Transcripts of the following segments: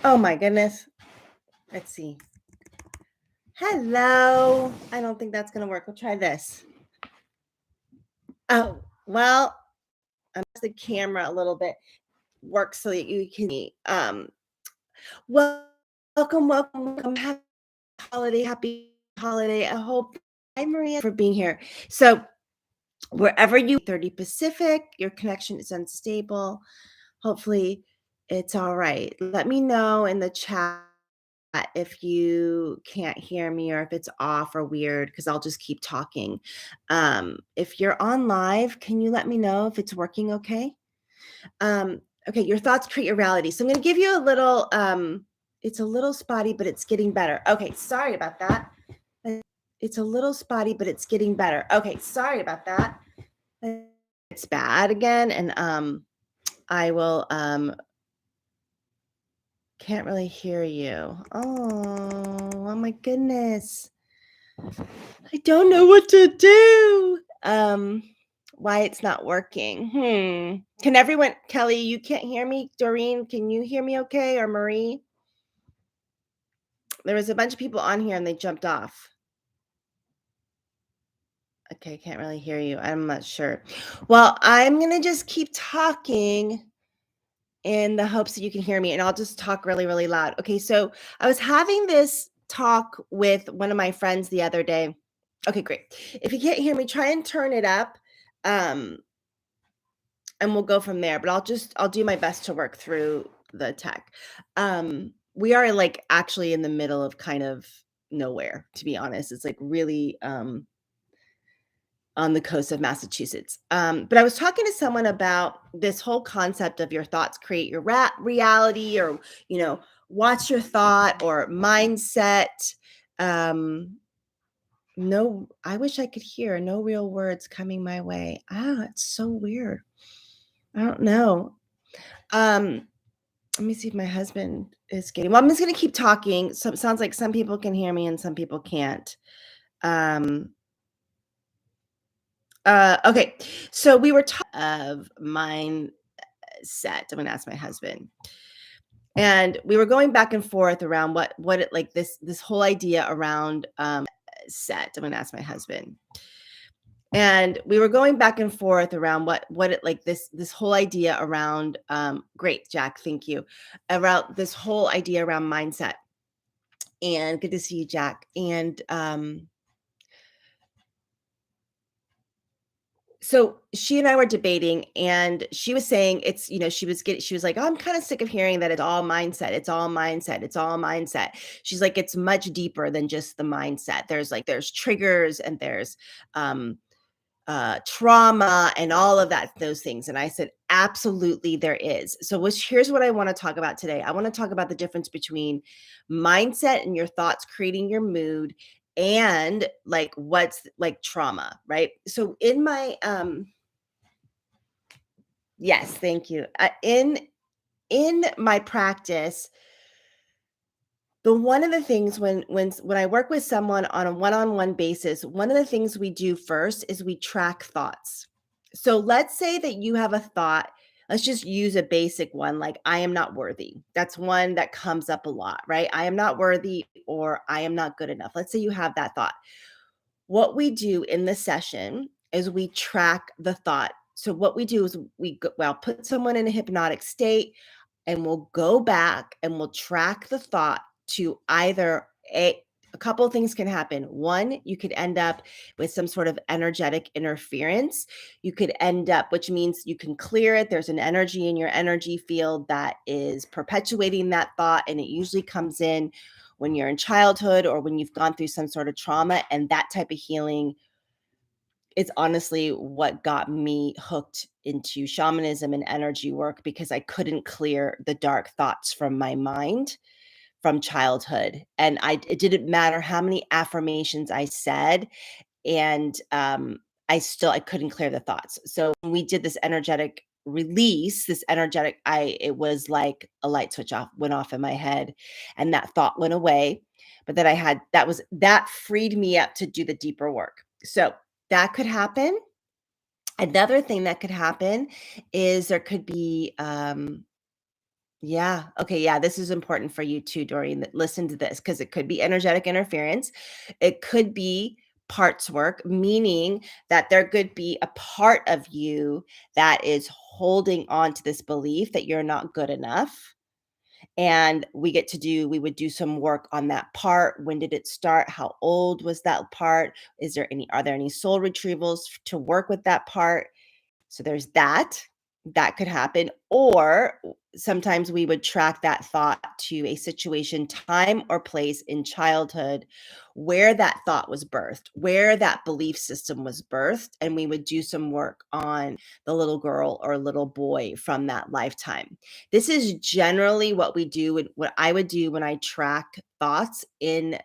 Oh my goodness. Let's see. Hello. I don't think that's gonna work. We'll try this. Oh, well, I'm the camera a little bit works so that you can well, welcome. Happy happy holiday. I hope hi Maria for being here. So wherever you 30 Pacific, your connection is unstable. Hopefully it's all right. Let me know in the chat if you can't hear me or if it's off or weird because I'll just keep talking. If you're on live, can you let me know if it's working okay? Um, okay, your thoughts create your reality. So I'm going to give you a little it's a little spotty, but it's getting better. Okay, sorry about that. It's a little spotty, but it's getting better. Okay, sorry about that. It's bad again and I will can't really hear you. Oh my goodness. I don't know what to do. Why it's not working. Can everyone Kelly, you can't hear me? Doreen, can you hear me okay? Or Marie? There was a bunch of people on here and they jumped off. Okay, can't really hear you. I'm not sure. Well, I'm gonna just keep talking in the hopes that you can hear me, and I'll just talk really, really loud. Okay, so I was having this talk with one of my friends the other day. Okay, great. If you can't hear me, try and turn it up, um, and we'll go from there. But I'll do my best to work through the tech. We are like actually in the middle of kind of nowhere, to be honest. It's like really on the coast of Massachusetts. But I was talking to someone about this whole concept of your thoughts create your reality, or watch your thought or mindset. No, I wish I could hear. No real words coming my way. It's so weird. I don't know. Um, Let me see if my husband is getting. Well, I'm just gonna keep talking. So it sounds like some people can hear me and some people can't. Um, okay. So we were talking of mindset. I'm gonna ask my husband. And we were going back and forth around what it like this whole idea around set. I'm gonna ask my husband. And we were going back and forth around what it like this whole idea around great Jack, thank you. Around this whole idea around mindset. And good to see you, Jack. And so she and I were debating, and she was saying she was like, oh, I'm kind of sick of hearing that it's all mindset. It's all mindset. It's all mindset. She's like, it's much deeper than just the mindset. There's triggers and there's trauma and all of those things. And I said, absolutely, there is. So here's what I want to talk about today. I want to talk about the difference between mindset and your thoughts creating your mood and like what's like trauma, right? So in my yes, thank you. In my practice, the one of the things when I work with someone on a one-on-one basis, one of the things we do first is we track thoughts. So let's say that you have a thought. Let's just use a basic one like I am not worthy. That's one that comes up a lot, right? I am not worthy or I am not good enough. Let's say you have that thought. What we do in the session is we track the thought. So what we do is put someone in a hypnotic state and we'll go back and we'll track the thought to either a couple of things can happen. One, you could end up with some sort of energetic interference. You could end up, which means you can clear it. There's an energy in your energy field that is perpetuating that thought, and it usually comes in when you're in childhood or when you've gone through some sort of trauma. And that type of healing is honestly what got me hooked into shamanism and energy work, because I couldn't clear the dark thoughts from my mind from childhood. And it didn't matter how many affirmations I said, and I couldn't clear the thoughts. So when we did this energetic release, it was like a light switch went off in my head, and that thought went away. But then that freed me up to do the deeper work. So that could happen. Another thing that could happen is there could be Yeah. Okay. Yeah. This is important for you too, Doreen. Listen to this because it could be energetic interference. It could be parts work, meaning that there could be a part of you that is holding on to this belief that you're not good enough. And we would do some work on that part. When did it start? How old was that part? Are there any soul retrievals to work with that part? So there's that. That could happen. Or sometimes we would track that thought to a situation, time, or place in childhood where that thought was birthed, where that belief system was birthed. And we would do some work on the little girl or little boy from that lifetime. This is generally what we do, and what I would do when I track thoughts in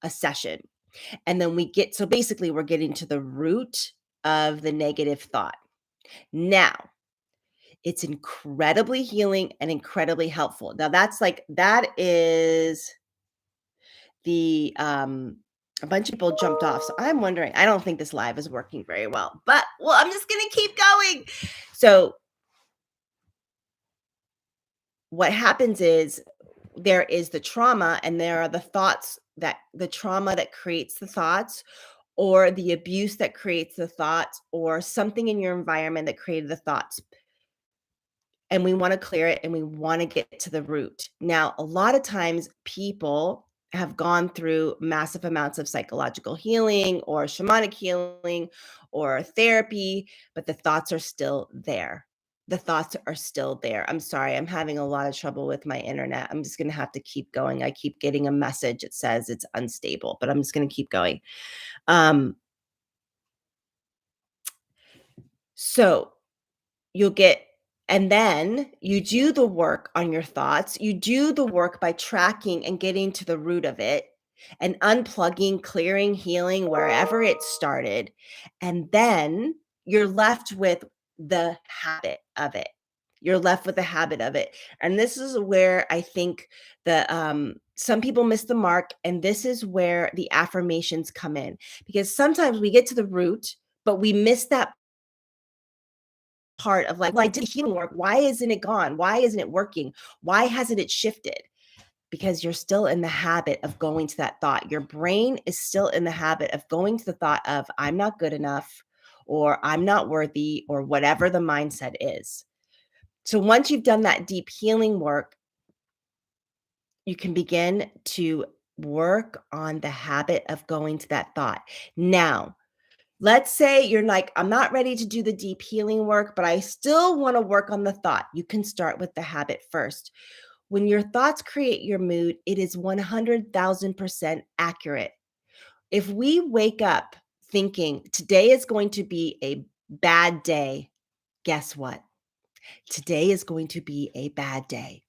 a session. And then so basically, we're getting to the root of the negative thought. Now, it's incredibly healing and incredibly helpful. Now that is a bunch of people jumped off, so I'm wondering, I don't think this live is working very well, but well, I'm just gonna keep going. So what happens is there is the trauma and there are the trauma that creates the thoughts, or the abuse that creates the thoughts, or something in your environment that created the thoughts. And we wanna clear it, and we wanna get to the root. Now, a lot of times people have gone through massive amounts of psychological healing or shamanic healing or therapy, but the thoughts are still there. The thoughts are still there. I'm sorry, I'm having a lot of trouble with my internet. I'm just gonna have to keep going. I keep getting a message. It says it's unstable, but I'm just gonna keep going. Um, so You'll get and then you do the work on your thoughts. You do the work by tracking and getting to the root of it and unplugging, clearing, healing wherever it started. And then you're left with the habit of it. You're left with the habit of it. And this is where I think some people miss the mark. And this is where the affirmations come in, because sometimes we get to the root, but we miss that part of like, well, I did healing work. Why isn't it gone? Why isn't it working? Why hasn't it shifted? Because you're still in the habit of going to that thought. Your brain is still in the habit of going to the thought of, I'm not good enough, or I'm not worthy, or whatever the mindset is. So once you've done that deep healing work, you can begin to work on the habit of going to that thought. Now, let's say you're like, I'm not ready to do the deep healing work, but I still want to work on the thought. You can start with the habit first. When your thoughts create your mood, it is 100,000% accurate. If we wake up thinking today is going to be a bad day, guess what? Today is going to be a bad day.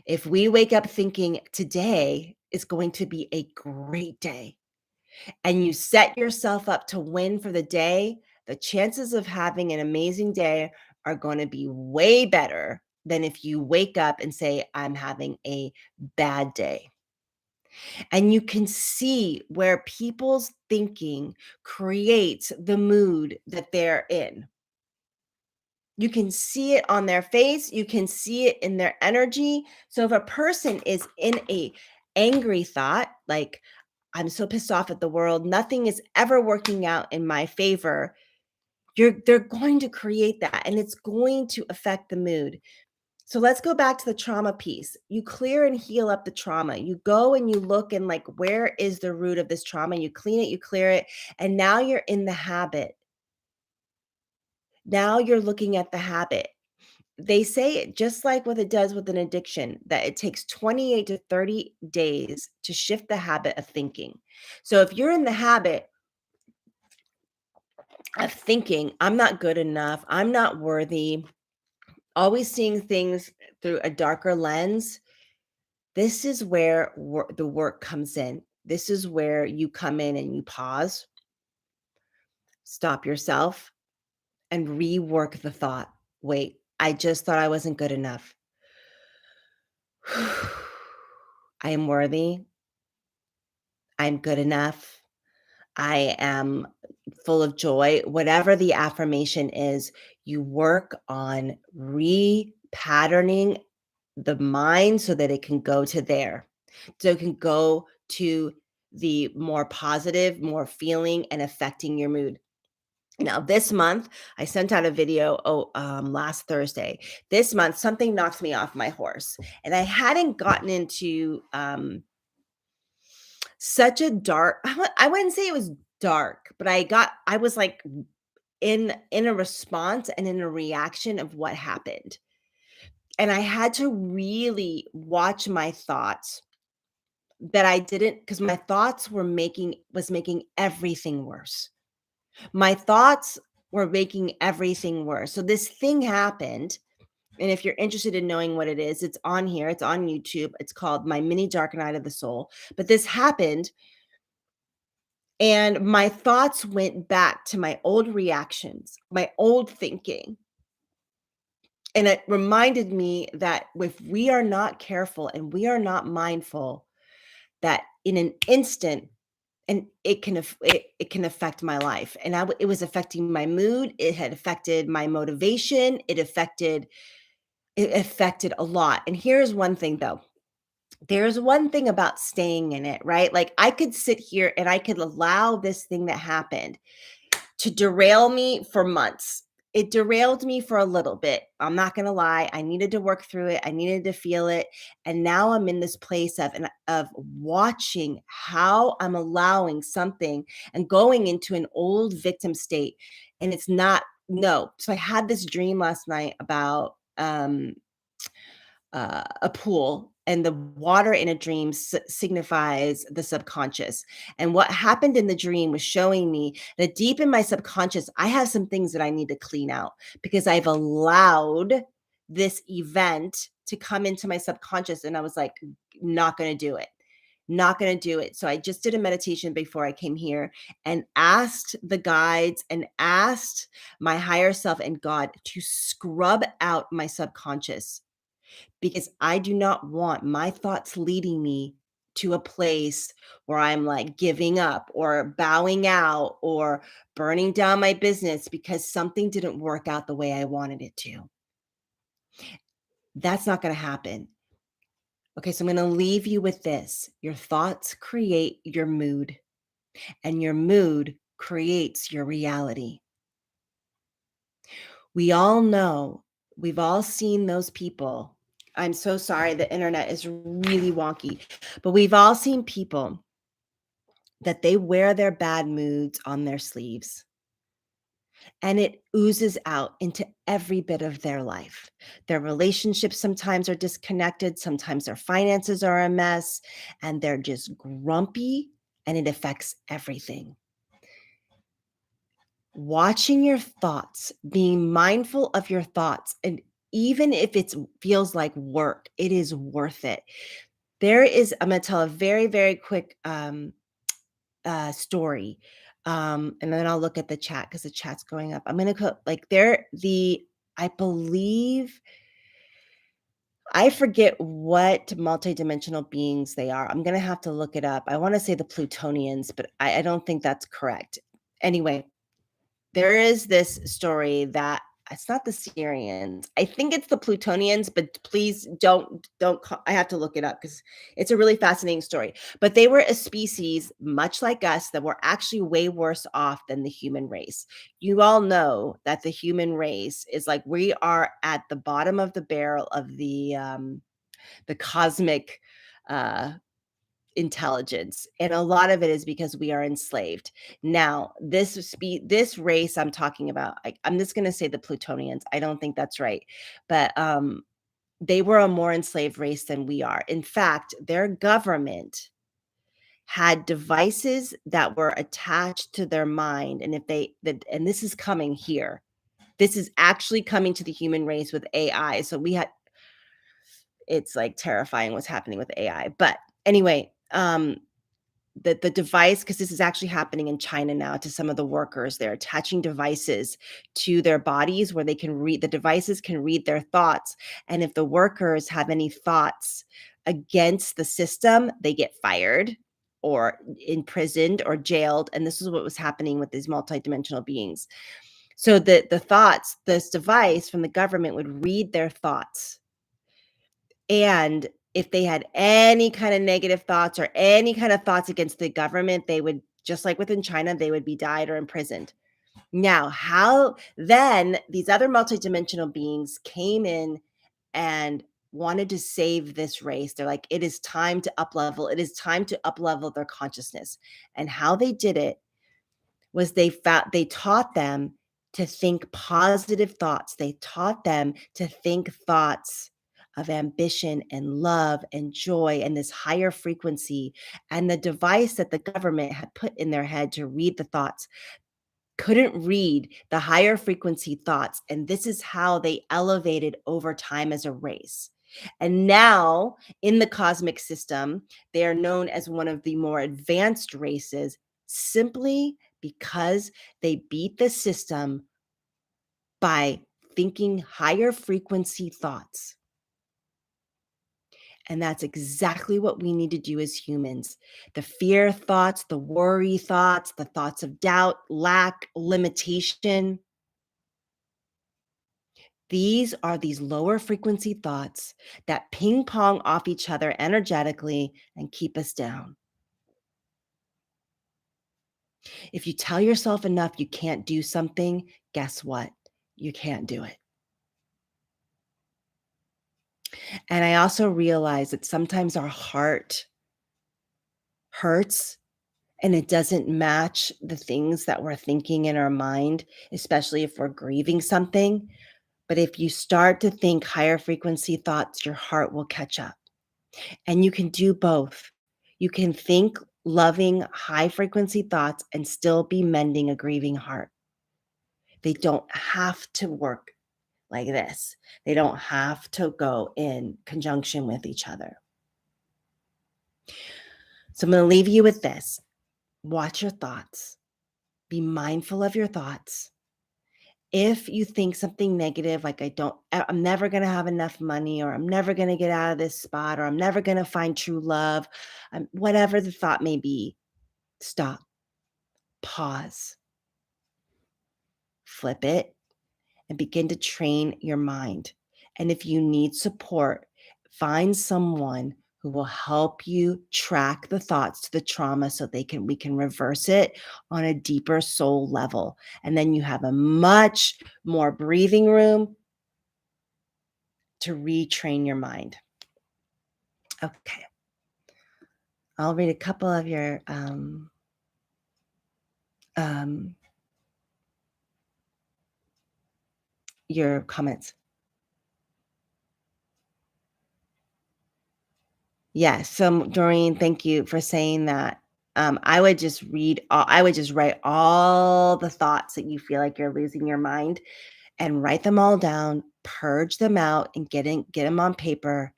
If we wake up thinking today is going to be a great day, and you set yourself up to win for the day, the chances of having an amazing day are going to be way better than if you wake up and say, I'm having a bad day. And you can see where people's thinking creates the mood that they're in. You can see it on their face, you can see it in their energy. So if a person is in a angry thought, like, I'm so pissed off at the world, nothing is ever working out in my favor, they're going to create that, and it's going to affect the mood. So let's go back to the trauma piece. You clear and heal up the trauma. You go and you look and like, where is the root of this trauma? You clean it, you clear it, and now you're in the habit. Now you're looking at the habit. They say it just like what it does with an addiction, that it takes 28 to 30 days to shift the habit of thinking. So if you're in the habit of thinking, I'm not good enough, I'm not worthy, always seeing things through a darker lens, this is where the work comes in. This is where you come in and you pause, stop yourself, and rework the thought. Wait, I just thought I wasn't good enough. I am worthy. I'm good enough. I am full of joy. Whatever the affirmation is, you work on repatterning the mind so that it can go to there. So it can go to the more positive, more feeling and affecting your mood. Now, this month, I sent out a video last Thursday. This month, something knocked me off my horse, and I hadn't gotten into such a dark. I wouldn't say it was dark, but I was like in a response and in a reaction of what happened. And I had to really watch my thoughts that I didn't, because my thoughts was making everything worse. My thoughts were making everything worse. So this thing happened, and if you're interested in knowing what it is, it's on here, it's on YouTube. It's called My Mini Dark Night of the Soul. But this happened, and my thoughts went back to my old reactions, my old thinking. And it reminded me that if we are not careful and we are not mindful, that in an instant, and it can affect my life. And it was affecting my mood. It had affected my motivation. It affected a lot. And here's one thing though. There's one thing about staying in it, right? Like I could sit here and I could allow this thing that happened to derail me for months. It derailed me for a little bit. I'm not gonna lie. I needed to work through it. I needed to feel it. And now I'm in this place of watching how I'm allowing something and going into an old victim state. And it's not no. So I had this dream last night about a pool, and the water in a dream signifies the subconscious. And what happened in the dream was showing me that deep in my subconscious, I have some things that I need to clean out because I've allowed this event to come into my subconscious. And I was like, not going to do it. Not going to do it. So I just did a meditation before I came here and asked the guides and asked my higher self and God to scrub out my subconscious, because I do not want my thoughts leading me to a place where I'm like giving up or bowing out or burning down my business because something didn't work out the way I wanted it to. That's not going to happen. Okay, so I'm going to leave you with this. Your thoughts create your mood, and your mood creates your reality. We all know, we've all seen those people. I'm so sorry, the internet is really wonky, but we've all seen people that they wear their bad moods on their sleeves, and it oozes out into every bit of their life. Their relationships sometimes are disconnected, sometimes their finances are a mess, and they're just grumpy, and it affects everything. Watching your thoughts, being mindful of your thoughts, and even if it feels like work, it is worth it. I'm going to tell a very, very quick story. And then I'll look at the chat because the chat's going up. I'm going to put like I believe, I forget what multidimensional beings they are. I'm going to have to look it up. I want to say the Plutonians, but I don't think that's correct. Anyway, there is this story that it's not the Syrians. I think it's the Plutonians, but please don't I have to look it up because it's a really fascinating story. But they were a species much like us that were actually way worse off than the human race. You all know that the human race is like we are at the bottom of the barrel of the cosmic uh intelligence, and a lot of it is because we are enslaved. Now this race I'm talking about, I'm just going to say the Plutonians. I don't think that's right, but they were a more enslaved race than we are. In fact, their government had devices that were attached to their mind, and and this is coming here, this is actually coming to the human race with AI. So it's like terrifying what's happening with AI. But anyway, the device, because this is actually happening in China now to some of the workers, they're attaching devices to their bodies where the devices can read their thoughts. And if the workers have any thoughts against the system, they get fired or imprisoned or jailed. And this is what was happening with these multidimensional beings. So the thoughts, this device from the government would read their thoughts. And if they had any kind of negative thoughts or any kind of thoughts against the government, they would, just like within China, they would be died or imprisoned. Now, how then these other multidimensional beings came in and wanted to save this race. They're like, it is time to up level. It is time to up level their consciousness. And how they did it was they taught them to think positive thoughts. They taught them to think thoughts of ambition and love and joy and this higher frequency. And the device that the government had put in their head to read the thoughts couldn't read the higher frequency thoughts. And this is how they elevated over time as a race. And now in the cosmic system, they are known as one of the more advanced races simply because they beat the system by thinking higher frequency thoughts. And that's exactly what we need to do as humans. The fear thoughts, the worry thoughts, the thoughts of doubt, lack, limitation. These are these lower frequency thoughts that ping pong off each other energetically and keep us down. If you tell yourself enough you can't do something, guess what? You can't do it. And I also realize that sometimes our heart hurts and it doesn't match the things that we're thinking in our mind, especially if we're grieving something. But if you start to think higher frequency thoughts, your heart will catch up. And you can do both. You can think loving, high frequency thoughts and still be mending a grieving heart. They don't have to work like this, they don't have to go in conjunction with each other. So I'm going to leave you with this. Watch your thoughts. Be mindful of your thoughts. If you think something negative, like I'm never going to have enough money, or I'm never going to get out of this spot, or I'm never going to find true love, whatever the thought may be, stop, pause, flip it, and begin to train your mind. And if you need support, find someone who will help you track the thoughts to the trauma so we can reverse it on a deeper soul level. And then you have a much more breathing room to retrain your mind. Okay. I'll read a couple of your comments. Yes. So, Doreen, thank you for saying that. I would just write all the thoughts that you feel like you're losing your mind and write them all down, purge them out, and get them on paper.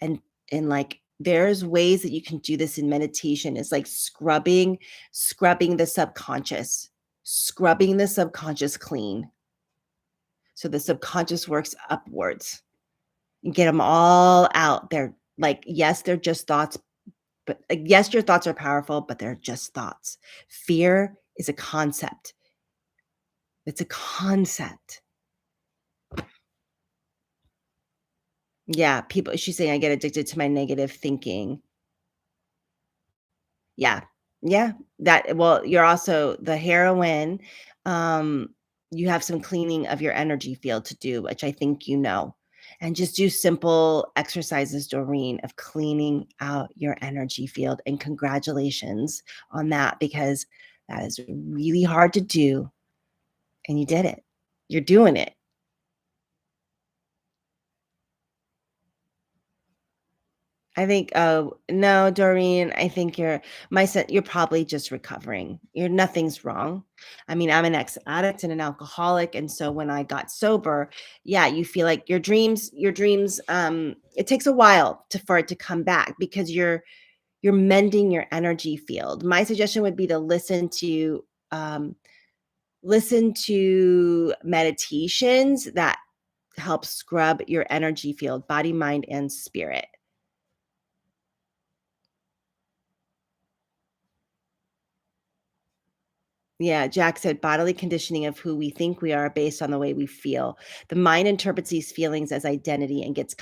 And like, there's ways that you can do this in meditation. It's like scrubbing the subconscious clean. So the subconscious works upwards. And get them all out. They're like, yes, they're just thoughts, but yes, your thoughts are powerful, but they're just thoughts. Fear is a concept. It's a concept. Yeah, she's saying I get addicted to my negative thinking. Yeah. Yeah. You're also the heroin. You have some cleaning of your energy field to do, which I think you know. And just do simple exercises, Doreen, of cleaning out your energy field. And congratulations on that, because that is really hard to do. And you did it. You're doing it. I think, oh, no, Doreen, I think you're probably just recovering. Nothing's wrong. I mean, I'm an ex-addict and an alcoholic. And so when I got sober, yeah, you feel like your dreams, it takes a while for it to come back, because you're mending your energy field. My suggestion would be to listen to meditations that help scrub your energy field, body, mind, and spirit. Yeah, Jack said bodily conditioning of who we think we are based on the way we feel. The mind interprets these feelings as identity and gets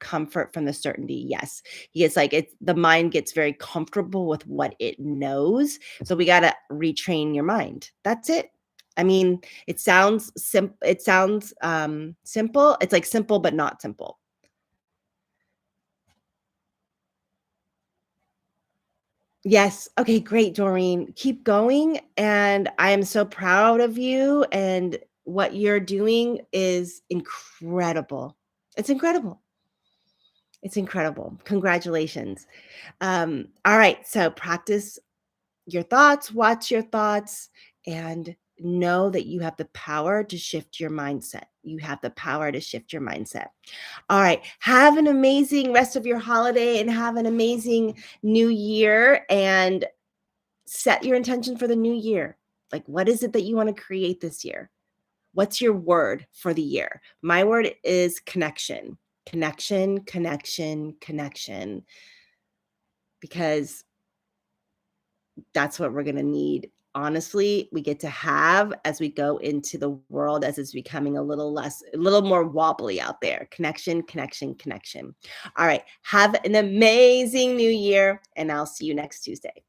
comfort from the certainty. Yes. He gets like it the mind gets very comfortable with what it knows. So we got to retrain your mind. That's it. I mean, it sounds simple. It's like simple but not simple. Yes. Okay, great, Doreen. Keep going. And I am so proud of you. And what you're doing is incredible. It's incredible. It's incredible. Congratulations. All right. So practice your thoughts, watch your thoughts, and know that you have the power to shift your mindset. You have the power to shift your mindset. All right. Have an amazing rest of your holiday and have an amazing new year. And set your intention for the new year. Like, what is it that you want to create this year? What's your word for the year? My word is connection, connection, connection, connection, because that's what we're going to need. Honestly, we get to have as we go into the world as it's becoming a little more wobbly out there. Connection, connection, connection. All right. Have an amazing new year, and I'll see you next Tuesday.